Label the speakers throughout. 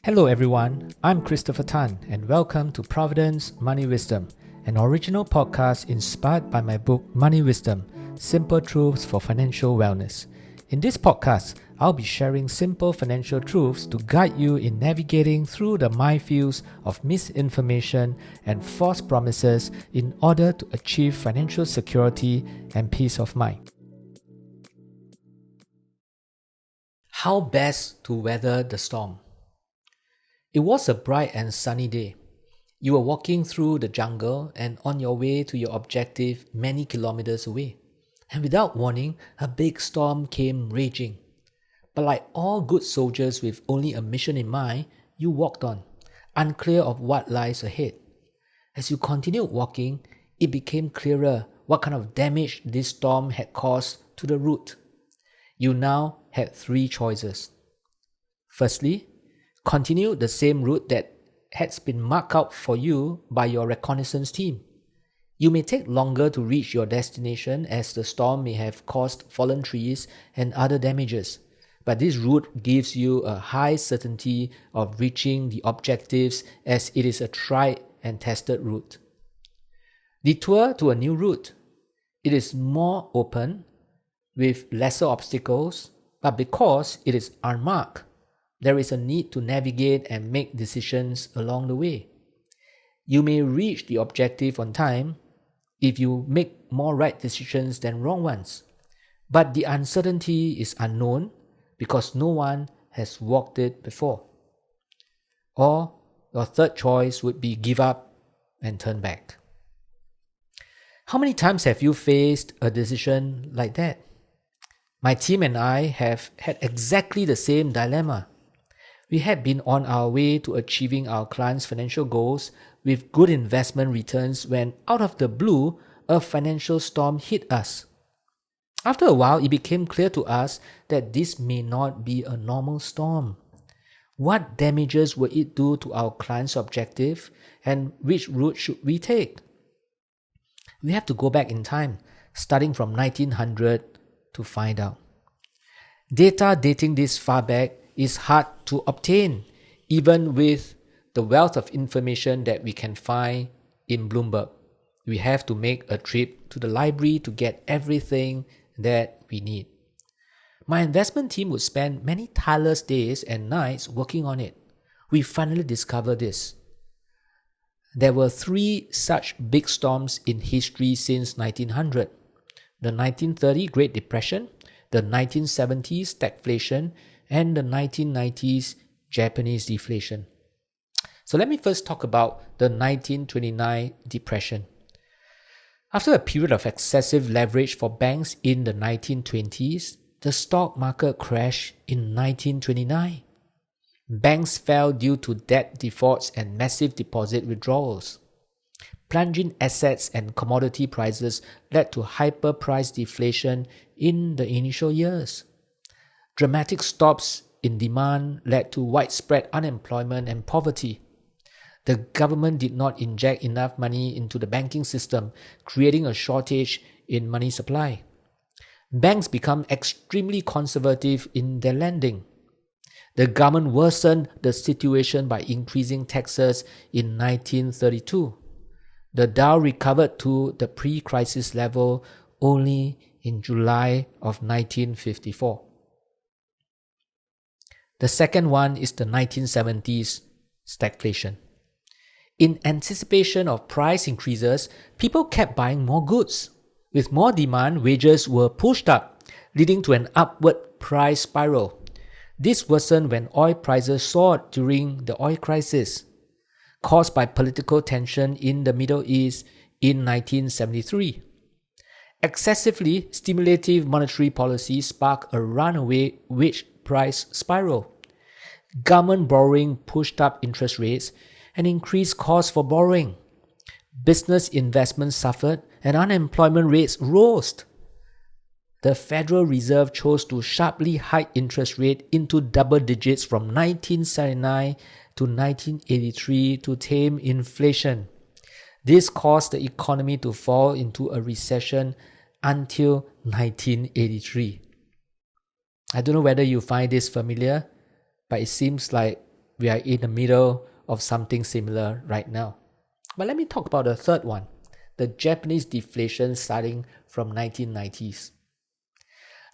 Speaker 1: Hello everyone, I'm Christopher Tan and welcome to Providend's Money Wisdom, an original podcast inspired by my book Money Wisdom, Simple Truths for Financial Wellness. In this podcast, I'll be sharing simple financial truths to guide you in navigating through the minefields of misinformation and false promises in order to achieve financial security and peace of mind. How best to weather the storm? It was a bright and sunny day. You were walking through the jungle and on your way to your objective many kilometers away. And without warning, a big storm came raging. But like all good soldiers with only a mission in mind, you walked on, unclear of what lies ahead. As you continued walking, it became clearer what kind of damage this storm had caused to the route. You now had three choices. Firstly, continue the same route that has been marked out for you by your reconnaissance team. You may take longer to reach your destination as the storm may have caused fallen trees and other damages, but this route gives you a high certainty of reaching the objectives as it is a tried and tested route. Detour to a new route. It is more open with lesser obstacles, but because it is unmarked, there is a need to navigate and make decisions along the way. You may reach the objective on time if you make more right decisions than wrong ones, but the uncertainty is unknown because no one has walked it before. Or your third choice would be give up and turn back. How many times have you faced a decision like that? My team and I have had exactly the same dilemma. We had been on our way to achieving our clients' financial goals with good investment returns when, out of the blue, a financial storm hit us. After a while, it became clear to us that this may not be a normal storm. What damages would it do to our client's objective, and which route should we take? We have to go back in time, starting from 1900, to find out. Data dating this far back is hard to obtain, even with the wealth of information that we can find in Bloomberg. We have to make a trip to the library to get everything that we need. My investment team would spend many tireless days and nights working on it. We finally discovered this. There were three such big storms in history since 1900. The 1930 Great Depression, the 1970s stagflation, and the 1990s Japanese deflation. So let me first talk about the 1929 depression. After a period of excessive leverage for banks in the 1920s, the stock market crashed in 1929. Banks fell due to debt defaults and massive deposit withdrawals. Plunging assets and commodity prices led to hyper price deflation in the initial years. Dramatic stops in demand led to widespread unemployment and poverty. The government did not inject enough money into the banking system, creating a shortage in money supply. Banks become extremely conservative in their lending. The government worsened the situation by increasing taxes in 1932. The Dow recovered to the pre-crisis level only in July of 1954. The second one is the 1970s stagflation. In anticipation of price increases, people kept buying more goods. With more demand, wages were pushed up, leading to an upward price spiral. This worsened when oil prices soared during the oil crisis, caused by political tension in the Middle East in 1973. Excessively stimulative monetary policy sparked a runaway wage price spiral. Government borrowing pushed up interest rates and increased costs for borrowing. Business investment suffered and unemployment rates rose. The Federal Reserve chose to sharply hike interest rate into double digits from 1979 to 1983 to tame inflation. This caused the economy to fall into a recession until 1983. I don't know whether you find this familiar, but it seems like we are in the middle of something similar right now. But let me talk about the third one, the Japanese deflation starting from 1990s.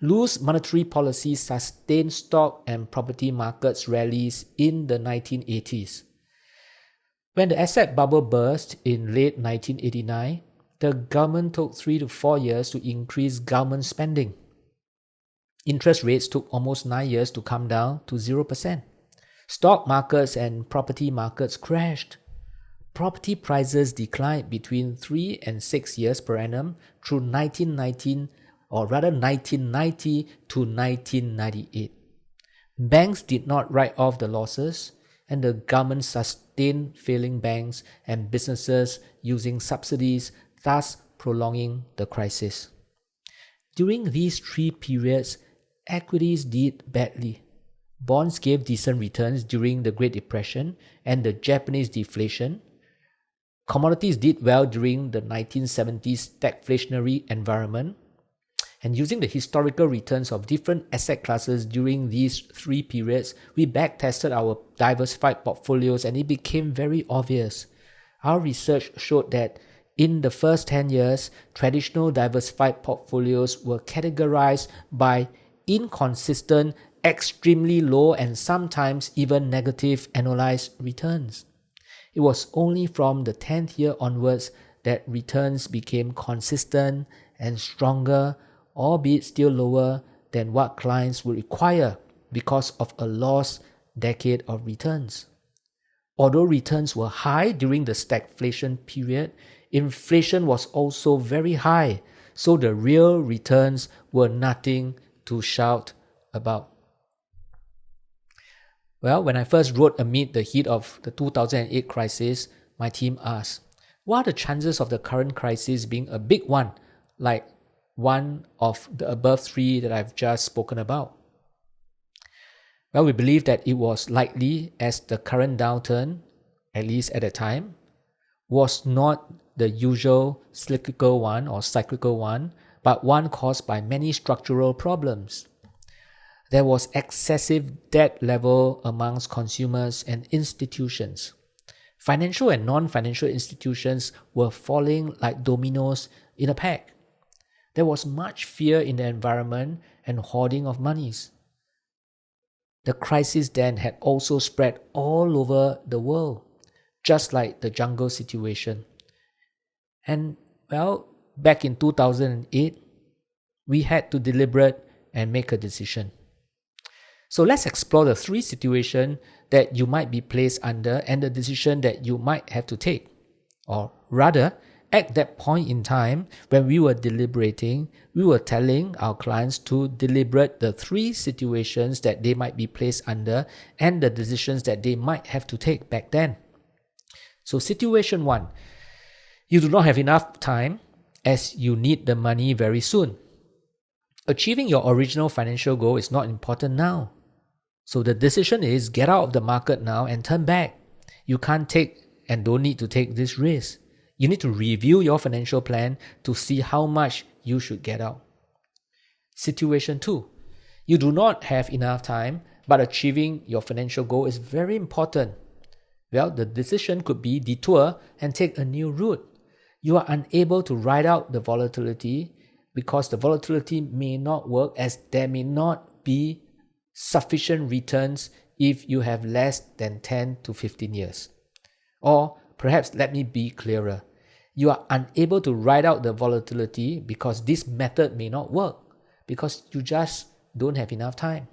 Speaker 1: Loose monetary policy sustained stock and property markets rallies in the 1980s. When the asset bubble burst in late 1989, the government took 3 to 4 years to increase government spending. Interest rates took almost 9 years to come down to 0%. Stock markets and property markets crashed. Property prices declined between 3 and 6 years per annum through 1990 to 1998. Banks did not write off the losses, and the government sustained failing banks and businesses using subsidies, thus prolonging the crisis. During these 3 periods, equities did badly. Bonds gave decent returns during the Great Depression and the Japanese deflation. Commodities did well during the 1970s stagflationary environment. And using the historical returns of different asset classes during these 3 periods, we backtested our diversified portfolios and it became very obvious. Our research showed that in the first 10 years, traditional diversified portfolios were categorized by inconsistent, extremely low, and sometimes even negative annualized returns. It was only from the 10th year onwards that returns became consistent and stronger, albeit still lower than what clients would require because of a lost decade of returns. Although returns were high during the stagflation period, inflation was also very high, so the real returns were nothing to shout about. Well, when I first wrote amid the heat of the 2008 crisis, my team asked, what are the chances of the current crisis being a big one, like one of the above 3 that I've just spoken about? Well, we believe that it was likely, as the current downturn, at least at the time, was not the usual cyclical one, but one caused by many structural problems. There was excessive debt level amongst consumers and institutions. Financial and non-financial institutions were falling like dominoes in a pack. There was much fear in the environment and hoarding of monies. The crisis then had also spread all over the world, just like the jungle situation. And well, back in 2008, we had to deliberate and make a decision. So let's explore the 3 situations that you might be placed under and the decision that you might have to take. Or rather, at that point in time, when we were deliberating, we were telling our clients to deliberate the 3 situations that they might be placed under and the decisions that they might have to take back then. So situation 1, you do not have enough time as you need the money very soon. Achieving your original financial goal is not important now. So the decision is get out of the market now and turn back. You can't take and don't need to take this risk. You need to review your financial plan to see how much you should get out. Situation 2, you do not have enough time, but achieving your financial goal is very important. Well, the decision could be detour and take a new route. You are unable to ride out the volatility because the volatility may not work, as there may not be sufficient returns if you have less than 10 to 15 years. Or perhaps let me be clearer. You are unable to ride out the volatility because this method may not work, because you just don't have enough time.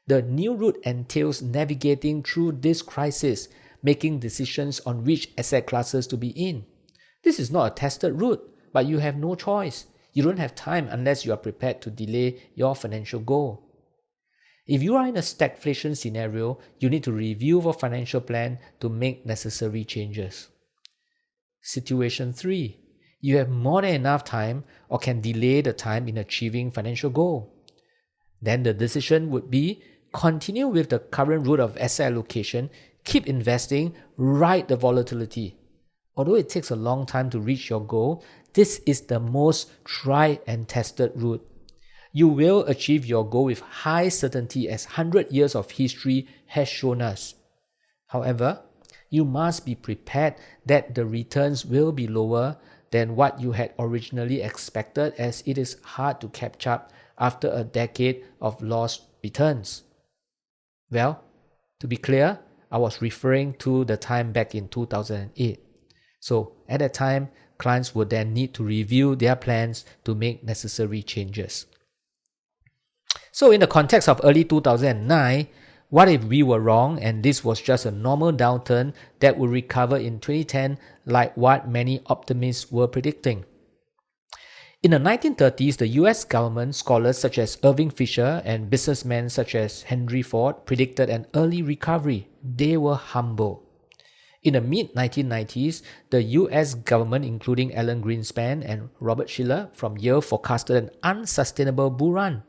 Speaker 1: The new route entails navigating through this crisis, making decisions on which asset classes to be in. This is not a tested route, but you have no choice. You don't have time unless you are prepared to delay your financial goal. If you are in a stagflation scenario, you need to review your financial plan to make necessary changes. Situation 3, you have more than enough time or can delay the time in achieving financial goal. Then the decision would be continue with the current route of asset allocation, keep investing, ride the volatility. Although it takes a long time to reach your goal, this is the most tried and tested route. You will achieve your goal with high certainty, as 100 years of history has shown us. However, you must be prepared that the returns will be lower than what you had originally expected, as it is hard to catch up after a decade of lost returns. Well, to be clear, I was referring to the time back in 2008. So at that time, clients would then need to review their plans to make necessary changes. So in the context of early 2009, what if we were wrong and this was just a normal downturn that would recover in 2010 like what many optimists were predicting? In the 1930s, the US government, scholars such as Irving Fisher and businessmen such as Henry Ford predicted an early recovery. They were humble. In the mid-1990s, the US government, including Alan Greenspan and Robert Shiller from Yale, forecasted an unsustainable bull run.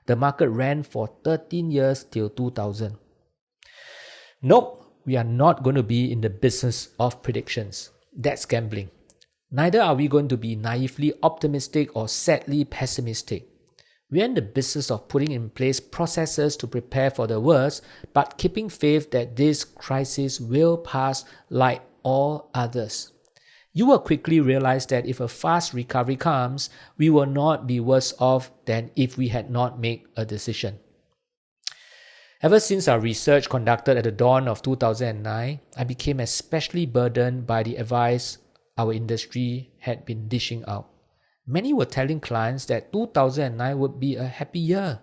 Speaker 1: The market ran for 13 years till 2000. Nope, we are not going to be in the business of predictions. That's gambling. Neither are we going to be naively optimistic or sadly pessimistic. We are in the business of putting in place processes to prepare for the worst, but keeping faith that this crisis will pass like all others. You will quickly realize that if a fast recovery comes, we will not be worse off than if we had not made a decision. Ever since our research conducted at the dawn of 2009, I became especially burdened by the advice our industry had been dishing out. Many were telling clients that 2009 would be a happy year.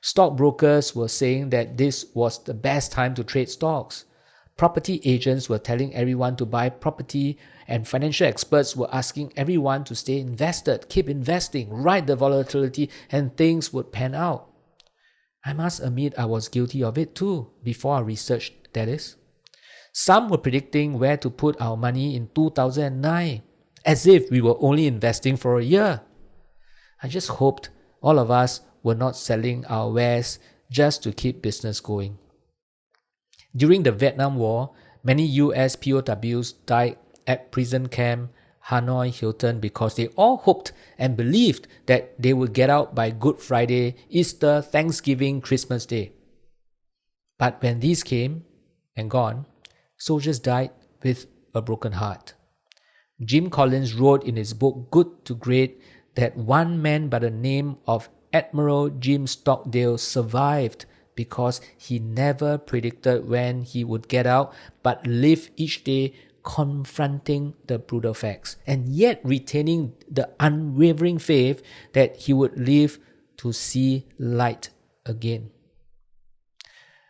Speaker 1: Stockbrokers were saying that this was the best time to trade stocks. Property agents were telling everyone to buy property, and financial experts were asking everyone to stay invested, keep investing, ride the volatility, and things would pan out. I must admit I was guilty of it too, before our research, that is. Some were predicting where to put our money in 2009, as if we were only investing for a year. I just hoped all of us were not selling our wares just to keep business going. During the Vietnam War, many US POWs died at prison camp Hanoi Hilton because they all hoped and believed that they would get out by Good Friday, Easter, Thanksgiving, Christmas Day. But when these came and gone, soldiers died with a broken heart. Jim Collins wrote in his book Good to Great that one man by the name of Admiral Jim Stockdale survived because he never predicted when he would get out, but lived each day confronting the brutal facts and yet retaining the unwavering faith that he would live to see light again.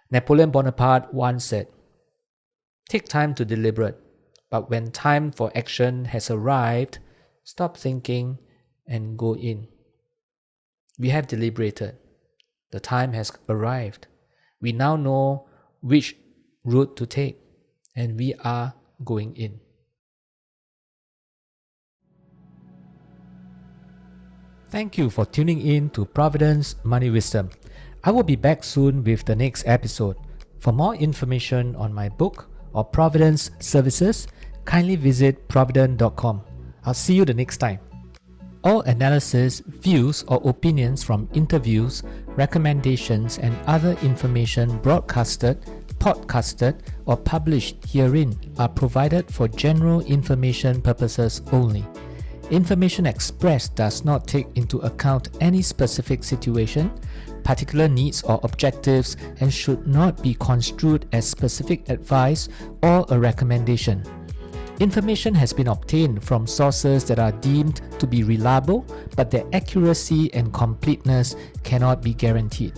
Speaker 1: Napoleon Bonaparte once said, "Take time to deliberate, but when time for action has arrived, stop thinking and go in." We have deliberated. The time has arrived. We now know which route to take, and we are going in. Thank you for tuning in to Providend's Money Wisdom. I will be back soon with the next episode. For more information on my book or Providend's services, kindly visit providend.com. I'll see you the next time. All analysis, views or opinions from interviews, recommendations and other information broadcasted, podcasted or published herein are provided for general information purposes only. Information expressed does not take into account any specific situation, particular needs or objectives, and should not be construed as specific advice or a recommendation. Information has been obtained from sources that are deemed to be reliable, but their accuracy and completeness cannot be guaranteed.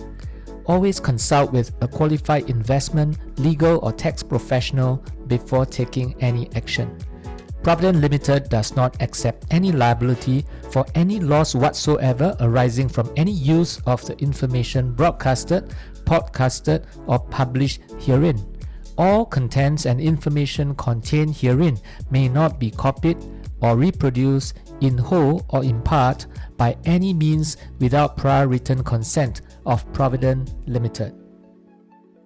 Speaker 1: Always consult with a qualified investment, legal or tax professional before taking any action. Providend Limited does not accept any liability for any loss whatsoever arising from any use of the information broadcasted, podcasted or published herein. All contents and information contained herein may not be copied or reproduced in whole or in part by any means without prior written consent of Providend Limited.